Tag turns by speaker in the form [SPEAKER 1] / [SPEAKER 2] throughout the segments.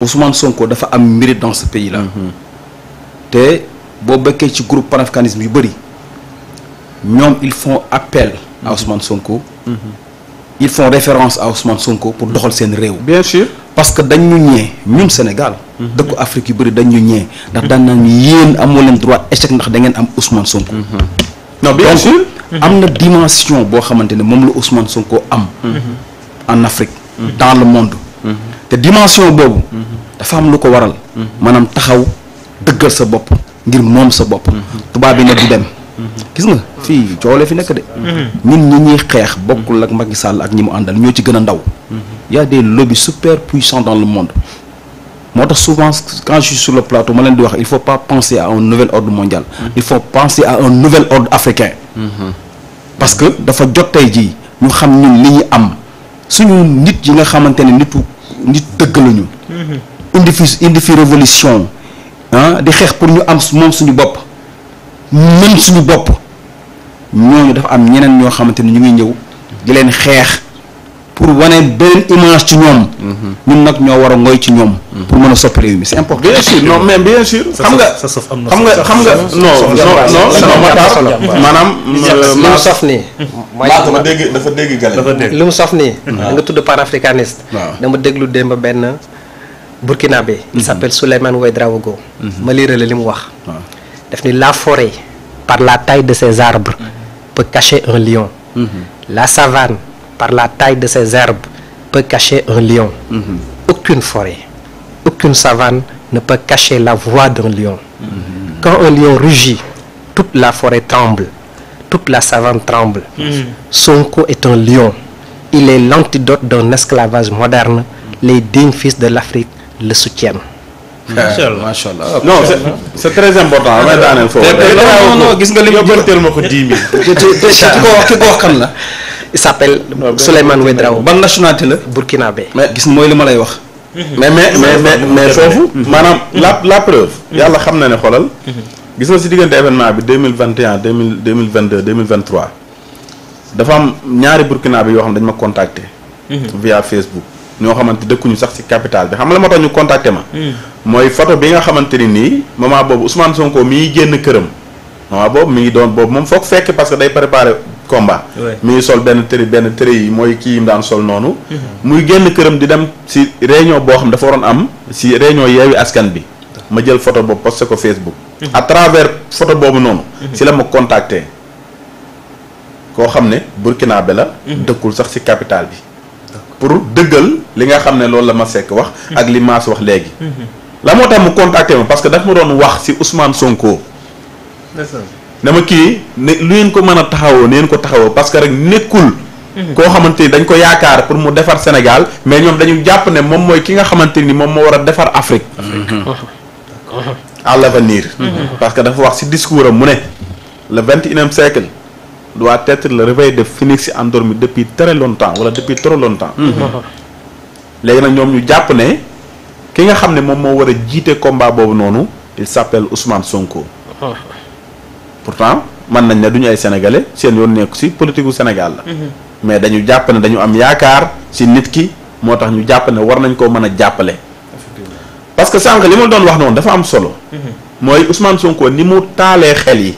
[SPEAKER 1] Ousmane Sonko dafa am mérite dans ce pays là. te boo bekkee ci groupe panafricanisme yu bëri ñoom ils font appel à Ousmane Sonko. ils font référence à Ousmane Sonko pour doxal seen réew.
[SPEAKER 2] bien sûr
[SPEAKER 1] parce que dañ ñu ñee ñun Sénégal. dëkku Afrique yu bëri dañ ñu ñee. ndax daan nañu yéen amoo leen droit échec ndax da ngeen am Ousmane Sonko.
[SPEAKER 2] non bien sûr.
[SPEAKER 1] am na dimension boo xamante ne moom la Ousmane Sonko am. en Afrique. dans le monde. te dimension boobu. dafa am lu ko waral. maanaam taxaw dëggal sa bopp ngir moom sa bopp. tubaab bi ne du dem. gis nga fii coole fi nekk de. ñun ñi ñuy xeex bokkul ak Macky Sall ak ñi mu àndal ñoo ci gën a ndaw. y a des lobbies super puissants dans le monde. moo tax souvent quand je suis sur le plateau ma leen di wax il faut pas penser à un nouvel ordre mondial. il faut penser à un nouvel ordre africain. parce que dafa jot tey jii ñu xam ñun li ñu am suñu nit yi nga xamante ne nit dëgg lañu. indi fi révolution di xeex pour ñu am moom suñu bopp mën suñu bopp ñooñu dafa am ñeneen ñoo xamante ne ñu ngi ñëw di leen xeex pour wane beneen image ci ñoom. ñun nag ñoo war a ngoy ci ñoom. pour mën a soppi réew mi c'est important.
[SPEAKER 2] bien sûr non mais bien sûr. xam nga maanaam.
[SPEAKER 3] li mu sof nii.
[SPEAKER 2] dafa dégg gale.
[SPEAKER 3] li mu sof nii. nga tudd panafricaniste. dama déglu démb benn burkinabé. il s'appelle Souleymane Ouédraogo. ma liirale li mu wax. daf ni la forêt par la taille de ses arbres peut cacher un lion. la savane par la taille de ses herbes peut cacher un lion. Aucune forêt, aucune savane ne peut cacher la voix d'un lion. Quand un lion rugit, toute la forêt tremble, toute la savane tremble. Sonko est un lion. Il est l'antidote d'un esclavage moderne. Les dignes fils de l'Afrique le soutiennent.
[SPEAKER 1] Machallah.
[SPEAKER 2] non c'est très important. damay daaneel foofu.
[SPEAKER 1] non gis nga li
[SPEAKER 2] yóbbanteel ma ko 10 000.
[SPEAKER 1] ki ko wax kan la.
[SPEAKER 3] Il s'appelle Souleymane Ouédraogo.
[SPEAKER 1] ban nationalité la.
[SPEAKER 3] burkinabé.
[SPEAKER 1] mais gis mooy li ma lay wax.
[SPEAKER 2] mais foofu. maanaam la preuve. yàlla xam na ne xoolal. gis nga si diggante événement bi 2021 2022 2023 dafa am ñaari burkinabé yoo xam dañ ma contacter. via Facebook. ñoo xamante dëkkuñu sax ci capitale bi xam nga la moo tax ñu contacter ma. mooy photo bi nga xamante ni nii moment boobu Ousmane Sonko mi ngi génn këram. moment boobu mi ngi doon boobu moom foog fekk parce que day préparer combat. mi ngi sol benn tëri yi mooy kii yi mu daan sol noonu. muy génn këram di dem ci réunion boo xam dafa waroon am ci réunion Yewwi Askan bi. ma jël photo boobu posté ko Facebook. à travers photo boobu noonu. ci la ma contacter koo xam ne burkinabé la. dëkkul sax ci capitale bi. pour dëggal li nga xam ne loolu la ma sekk wax. ak li Mass wax léegi. la moo tax mu contacter ma parce que daf ma doon wax ci Ousmane Sonko. dama kii ne lu ngeen ko mën a taxawoo neen ko taxawoo parce que rek nekkul. koo xamante ni dañ ko yaakaar pour mu defar Sénégal mais ñoom dañu jàpp ne moom mooy ki nga xamante ni moom moo war a defar Afrique. à l'avenir. parce que dafa wax ci discours am mu ne le 21e siècle doit être le réveil de phénix endormi depuis très longtemps wala depuis trop longtemps. léegi nag ñoom ñu jàpp ne ki nga xam ne moom moo war a jiite combat boobu noonu il s'appelle Ousmane Sonko. pourtant mën nañ ne du ñu ay sénégalais seen yoon nekku ci politique gu Sénégal la. mais dañu jàpp ne dañu am yaakaar ci nit ki moo tax ñu jàpp ne war nañ koo mën a jàppale. parce que sànq li ma doon wax noonu dafa am solo. mooy Ousmane Sonko ni mu taalee xel yi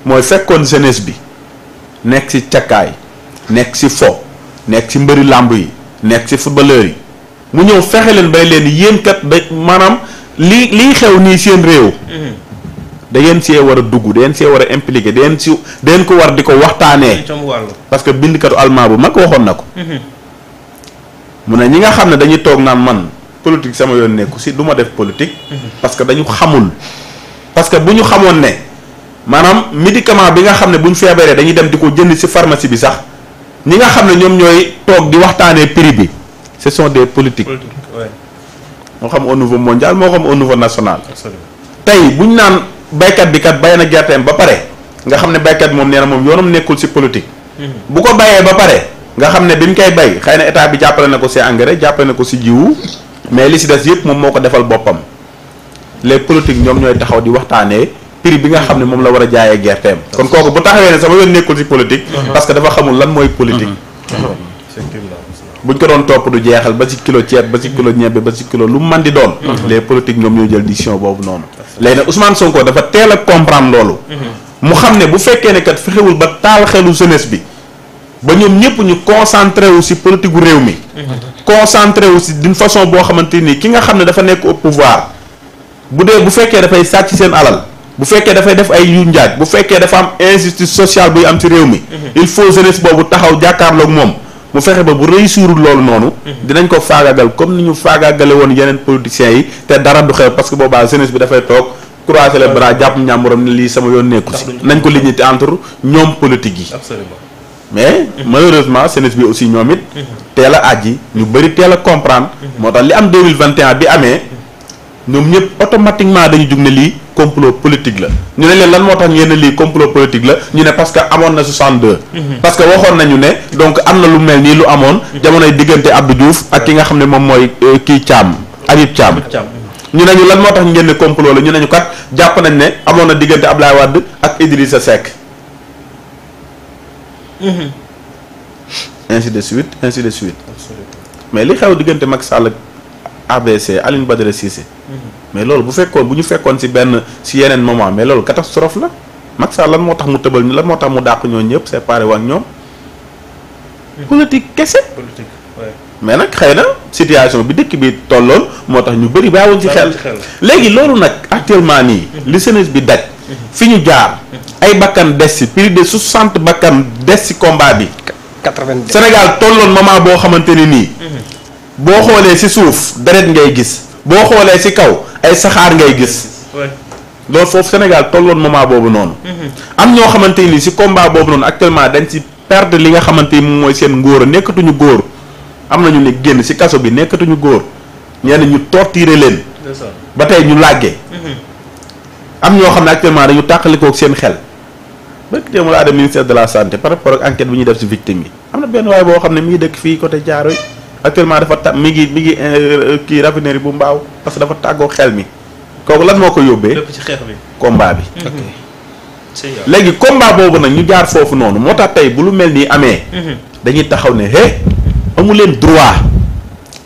[SPEAKER 2] mooy fekkoon jeunesse bi nekk ci cakkaay nekk ci fo nekk ci mbëri làmb yi nekk ci footballeur yi mu ñëw fexe leen bay leen yéen kat da maanaam lii xew nii seen réew. da ngeen see war a dugg da ngeen see war a impliqué da ngeen ko war di ko waxtaanee. parce que bindkatu allemand bu mag waxoon na ko. mu ne ñi nga xam ne dañuy toog naan man politique sama yoon nekku si du ma def politique. parce que dañu xamul. parce que bu ñu xamoon ne maanaam médicament bi nga xam ne bu ñu feebaree dañuy dem di ko jënd si pharmacie bi sax ñi nga xam ne ñoom ñooy toog di waxtaanee prix bi ce sont des politiques. moo xam au niveau mondial moo xam au niveau national. tey bu ñu naan. baykat bi kat bay na gerteem ba pare nga xam ne baykat moom nee na moom yoonam nekkul ci politique. bu ko bayee ba pare nga xam ne bi mu koy bay xëy na état bi jàppale na ko ci engrais jàppale na ko ci jiwu mais li ci des yëpp moom moo ko defal boppam les politiques ñoom ñooy taxaw di waxtaanee prix bi nga xam ne moom la war a jaayee gerteem. kon kooku bu taxawee ne sama yoon nekkul ci politique. parce que dafa xamul lan mooy politique. buñ ko doon topp du jeexal ba ci kilo ceeb ba ci kilo ñebbe ba ci kilo lu man di doon. les politiques ñoom ñoo jël décision boobu noonu. léegi nag Ousmane Sonko dafa teel a comprendre loolu. mu xam ne bu fekkee ne kat fexewul ba taal xelu jeunesse bi ba ñoom ñëpp ñu concentré wu si politique gu réew mi. concentré wu si d'une façon boo xamante ni ki nga xam ne dafa nekk au pouvoir bu fekkee dafay sàcc seen alal. bu fekkee dafay def ay yu njaaj bu fekkee dafa am injustice sociale buy am ci réew mi. il faut jeunesse boobu taxaw jàkkaarloog moom mu fexe ba bu réussirul loolu noonu. dinañ ko faagaagal comme ni ñu faagaagale woon yeneen politiciens yi te dara du xew parce que boobaa jeunesse bi dafay toog croiser les bras jàpp ñàmburam ne lii sama yoon nekku si. nañ ko lijjanti entre ñoom politique yi.
[SPEAKER 4] absolument
[SPEAKER 2] mais malheureusement jeunesse bi aussi ñoom it. teel a àjji ñu bëri teel a comprendre. moo tax li am 2021 bi amee ñoom ñëpp automatiquement dañu jug ne lii. complot politique la ñu ne leen lan moo tax ngeen ne lii complot politique la ñu ne parce que amoon na 62. parce que waxoon nañu ne donc am na lu mel nii lu amoon. jamonoy diggante Abdou Diouf ak ki nga xam ne moom mooy kii Thiam Habib Thiam. ñu ne ñu lan moo tax ngeen ne complot la ñu ne ñu kat jàpp nañ ne amoon na diggante Abdoulaye Wade ak Idrissa Seck. ainsi de suite ainsi de suite. mais li xew diggante Macky Sall ak ABC Alioune Badara Cissé. mais loolu bu ñu fekkoon ci yeneen moment mais loolu catastrophe la Macky Sall lan moo tax mu tëbal ñu lan moo tax mu dàq ñoo ñëpp séparé ak ñoom. politique kese. mais nag xëy na situation bi dëkk bi tolloon moo tax ñu bëri bàyyiwoon ci xel. léegi loolu nag actuellement nii. li jeunesse bi daj. fi ñu jaar. ay bakkan des ci plus de 60 bakkan des ci combat bi.
[SPEAKER 3] 90
[SPEAKER 2] Sénégal tolloon moment boo xamante ni nii. boo xoolee ci suuf deret ngay gis. boo xoolee ci kaw ay saxaar ngay gis. loolu foofu Sénégal tolloon moment boobu noonu. am ñoo xamante ni ci combat boobu noonu actuellement dañ ci perdre li nga xamante ni moom mooy seen ngóor a nekkatuñu góor. am na ñu ne génn ci kaso bi nekkatuñu góor ñenn ñu torturer leen. ba tey ñu làggee. am ñoo xam ne actuellement dañu tàqalikook seen xel. ba démb laa dem ministère de la santé par rapport ak enquête bi ñuy def ci victime yi. am na benn waay boo xam ne mi ngi dëkk fii côté Thiaroye actuellement dafa mi ngi kii raffinerie bu mbaaw parce que dafa tàggoo xel mi kooku lan moo ko yóbbee.
[SPEAKER 4] lépp ci xeex bi.
[SPEAKER 2] combat bi. léegi combat boobu nag ñu jaar foofu noonu moo tax tey bu lu mel nii amee. dañuy taxaw ne amu leen droit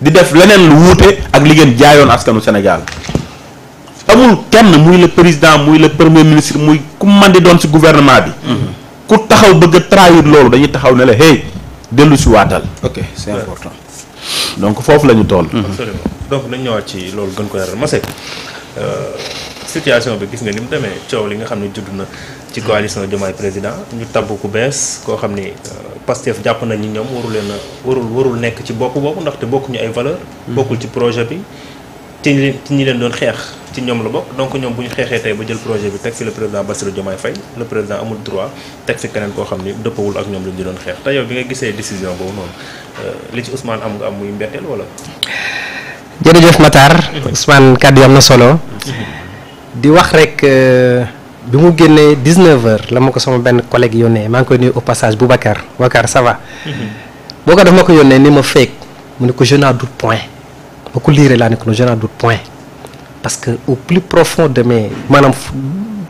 [SPEAKER 2] di def leneen lu wuute ak li ngeen jaayoon askanu Sénégal amul kenn muy le président muy le premier ministre muy ku man di doon ci gouvernement bi. ku taxaw bëgg a trahir loolu dañuy taxaw ne la dellu si waatal.
[SPEAKER 1] ok c'est important.
[SPEAKER 2] donc foofu la ñu toll.
[SPEAKER 4] absolument donc nañ ñëwaat ci loolu gën ko yaral Masseck situation bi gis nga ni mu demee coow li nga xam ne judd na ci coalition Diomaye président ñu tabb ku bees koo xam ni Pastef jàpp nañ ni ñoom warul nekk ci bopp boobu ndaxte bokkuñu ay valeur bokkul ci projet bi ci ñi leen doon xeex ci ñoom la bokk donc ñoom bu ñu xeexee tey ba jël projet bi teg fi le président Bassirou Diomaye Faye le président amul droit teg fi keneen koo xam ni dëppawul ak ñoom lañ di doon xeex te yow bi nga gisee décision boobu noonu li ci Ousmane am nga am muy mbetteel wala.
[SPEAKER 3] jërëjëf Matar. Ousmane kàddu yi am na solo. di wax rek bi mu génnee 19h la ma ko sama benn collègue yónnee maa ngi koy nuyu au passage Boubacar ça va. boo ko def ma ko yónnee ni ma fekk mu ne ko je n'en doute point ma ko liiree laa ne ko je n'en doute point parce que au plus profond de mes maanaam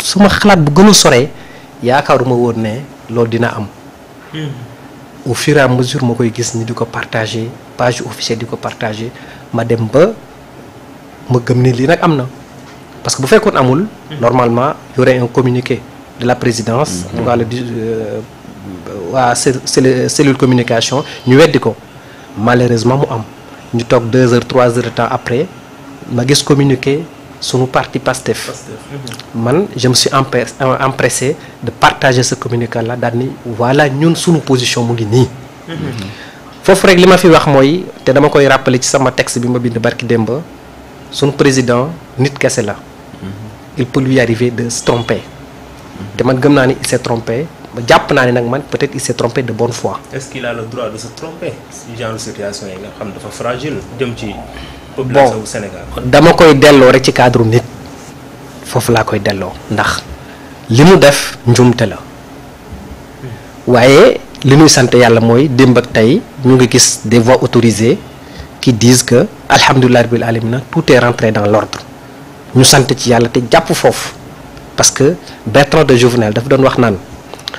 [SPEAKER 3] suma xalaat bu gën a soree yaakaaruma woon ne loolu dina am. au fur et à mesure ma koy gis ni di ko partager page officielle di ko partager ma dem ba ma gëm ni lii nag am na. parce que bu fekkoon amul. normalement y aurait un communiqué de la présidence. waa cellule communication ñu weddi ko malheureusement mu am ñu toog 2 heures 3 heures de temps après ma gis communiqué sunu parti Pastef. man je me suis empressé de partager ce communiqué là daal ni voilà ñun sunu position mu ngi nii. foofu rek li ma fi wax mooy te dama koy rappeler ci sama texte bi ma bind barki démb sunu président nit kese la. il peut lui arriver de se tromper. te man gëm naa ni il s'est trompé jàpp naa ni nag man peut-être il s'est trompé de bonne foi.
[SPEAKER 4] est-ce qu'il a le droit de se tromper si genre situation yi nga xam dafa fragile jëm ci. population bu Sénégal.
[SPEAKER 3] dama koy delloo rek ci cadre nit foofu laa koy delloo ndax li mu def njuumte la waaye li ñuy sant yàlla mooy démb ak tey ñu ngi gis des voix autorisées qui disent que alhamdulilah rabbil alamin tout est rentré dans l'ordre ñu sant ci yàlla te jàpp foofu parce que Bertrand de Jouvenel dafa doon wax naan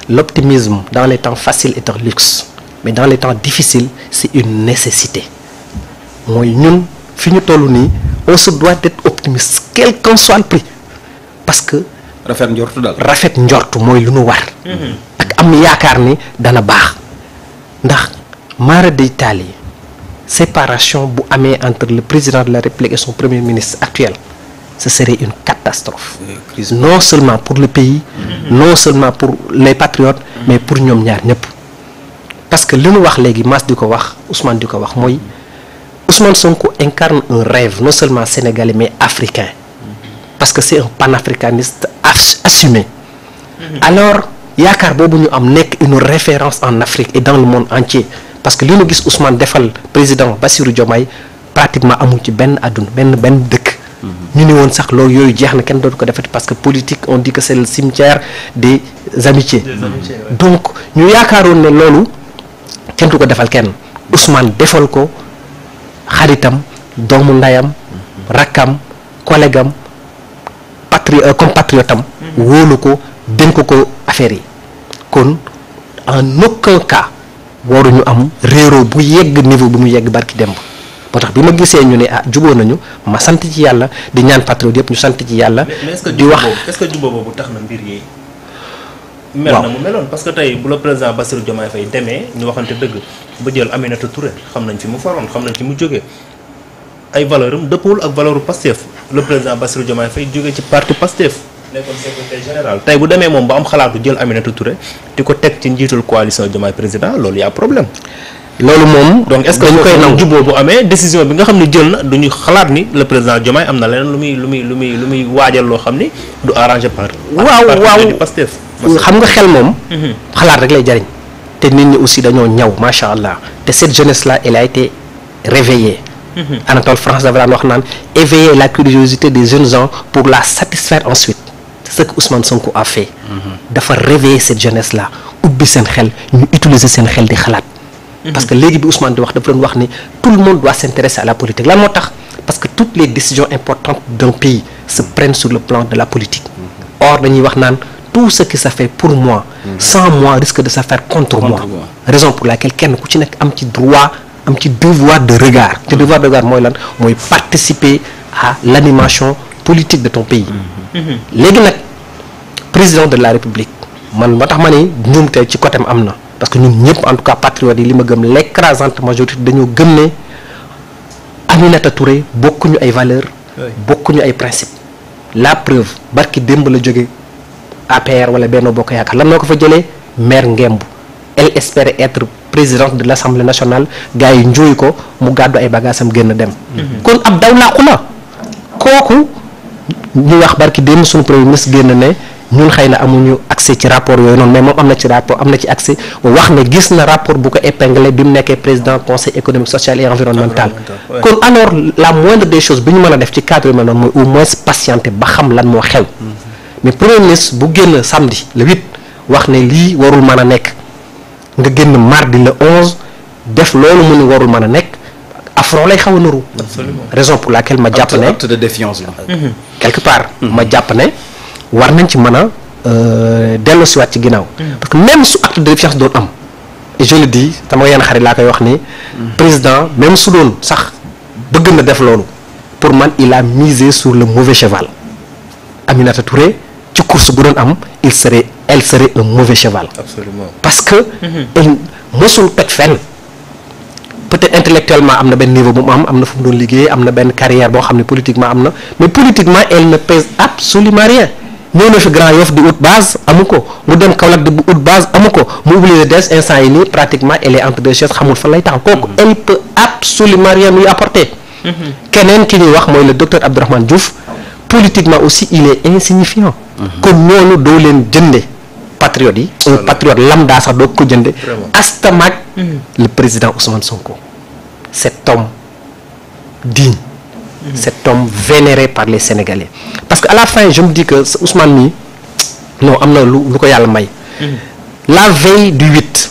[SPEAKER 3] l'optimisme dans les temps faciles est un luxe mais dans les temps difficiles c'est une nécessité mooy ñun fi ñu toll nii on se doit d'être optimiste quel qu'en soit le prix parce que
[SPEAKER 1] rafet njortu daal
[SPEAKER 3] rafet njortu mooy lu nu war ak am yaakaar ni dana baax ndax mara d'Italie séparation bu amee entre le président de la République et son premier ministre actuel ce serait une catastrophe non seulement pour le pays non seulement pour les patriotes mais pour ñoom ñaar ñëpp parce que li nu wax léegi Mass di ko wax Ousmane di ko wax mooy Ousmane Sonko incarne un rêve non seulement sénégalais mais africain parce que c'est un panafricaniste assumé alors yaakaar boobu ñu am nekk une référence en Afrique et dans le monde entier parce que li ñu gis Ousmane defal président Bassirou Diomaye pratiquement amul ci benn àdduna benn dëkk ñu ne woon sax loolu yooyu jeex na kenn dootu ko defati parce que politique on dit que c'est le cimetière des amitiés donc ñu yaakaaroon ne loolu kenn du ko defal kenn Ousmane defal ko xaritam doomu ndayam rakkam collègue am compatriotam wóolu ko dénk ko affaire yi kon en aucun cas waruñu am réeroo bu yegg niveau bi mu yegg barki demb moo tax bi ma gisee ñu ne juboo nañu ma sant ci yàlla di ñaan patriote yëpp ñu sant ci yàlla di wax
[SPEAKER 4] est-ce que juboo boobu tax na mbir yi mel na mu meloon parce que tey bu la président Bassirou Diomaye Faye demee ñu waxante dëgg ba jël Aminata Touré xam nañ fi mu faroon xam nañ fi mu jógee ay valeur am dëppul ak valeur Pastef le président Bassirou Diomaye Faye jógee ci parti Pastef nekkoon secrétaire général tey bu demee moom ba am xalaatu jël Aminata Touré di ko teg ci njiitul coalition Diomaye président loolu y'a problème
[SPEAKER 3] loolu moom
[SPEAKER 4] donc est-ce que ñu koy nangu juboo bu amee décision bi nga xam ne jël na duñu xalaat ni le président Diomaye am na leneen lu muy waajal loo xam ni du arrangé par
[SPEAKER 3] waaw
[SPEAKER 4] di Pastef
[SPEAKER 3] xam nga xel moom xalaat rek lay jariñ te nit ñi aussi dañoo ñaw macha allah te cette jeunesse là elle a été réveillée Anatole France dafa daan wax naan éveiller la curiosité des jeunes gens pour la satisfaire ensuite c'est ce que Ousmane Sonko a fait dafa réveiller cette jeunesse là ubbi seen xel ñu utiliser seen xel di xalaat parce que léegi bi Ousmane di wax dafa doon wax ni tout le monde doit s'intéresser à la politique lan moo tax parce que toutes les décisions importantes d'un pays se prennent sur le plan de la politique or dañuy wax naan tout ce qui se fait pour moi sans moi risque de se faire contre moi raison pour laquelle kenn ku ci nekk am ci droit am ci devoir de regard te devoir de regard mooy lan mooy participer à l'animation politique de ton pays léegi nag président de la République man moo tax ma ne njuumte ci côté am na parce que ñun ñëpp en tout cas patriotes yi li ma gëm l'écrasante majorité dañoo gëm ne Aminata Touré bokkuñu ay valeurs bokkuñu ay principes la preuve barki démb la jóge APR wala Benno Bokk Yaakaar lan moo ko fa jëlee maire Ngemb elle espérait être présidente de l'Assemblée nationale gars yi njuuy ko mu gàddu ay bagaasam génn dem kon ab daw làqu la kooku ñu wax barki démb suñu premier ministre génn ne ñun xëy na amuñu accès ci rapport yooyu noonu mais moom am na ci rapport am na ci accès wax ne gis na rapport bu ko épinglé bi mu nekkee président conseil économique social et environnemental kon alors la moindre des choses bi ñu mën a def ci cadre yu mel noonu mooy au moins patienter ba xam lan moo xew mais premier ministre bu génn samedi le 8 wax ne lii warul mën a nekk nga génn mardi le 11 def loolu mu ni warul mën a nekk affront lay xaw a nuru raison pour laquelle ma jàpp ne
[SPEAKER 1] acte de défiance la
[SPEAKER 3] quelque part ma jàpp ne war nañ ci mën a dellu siwaat ci ginnaaw parce que même su acte de défiance doon am et je le dis sama yenn xarit laa koy wax ni président même su doon sax bëgg na def loolu pour man il a misé sur le mauvais cheval Aminata Touré ci course bu doon am elle serait un mauvais cheval
[SPEAKER 4] absolument
[SPEAKER 3] parce que elle mosul toj fenn peut-être intellectuellement am na benn niveau bu mu am na fu mu doon liggéey am na benn carrière boo xam ne politiquement am na mais politiquement elle ne pèse absolument rien ñëw na fi Grand Yoff di ut base amu ko mu dem Kaolack di ut base amu ko mu obligé des instant yi nii pratiquement elle est entre deux chaises xamul fan lay taxaw kooku elle peut absolument rien lui apporter keneen ki ñuy wax mooy le docteur Abdourahmane Diouf politiquement aussi il est insignifiant kon ñoonu doo leen jënde patriote yi un patriote lambda sax doo ko jënde astamaak le président Ousmane Sonko cet homme digne cet homme vénéré par les Sénégalais parce que à la fin je me dis que Ousmane mi non am na lu ko yàlla may la veille du 8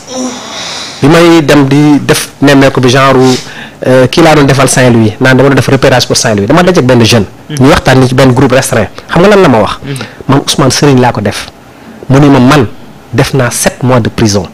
[SPEAKER 3] bi may dem di def nemmeeku bi genre kii laa doon defal Saint-Louis naan dama doon def repérage pour Saint-Louis dama dajeek benn jeune ñu waxtaan ni ci benn groupe restreint xam nga lan la ma wax man Ousmane sëriñ laa ko def mu ni ma man def naa 7 mois de prison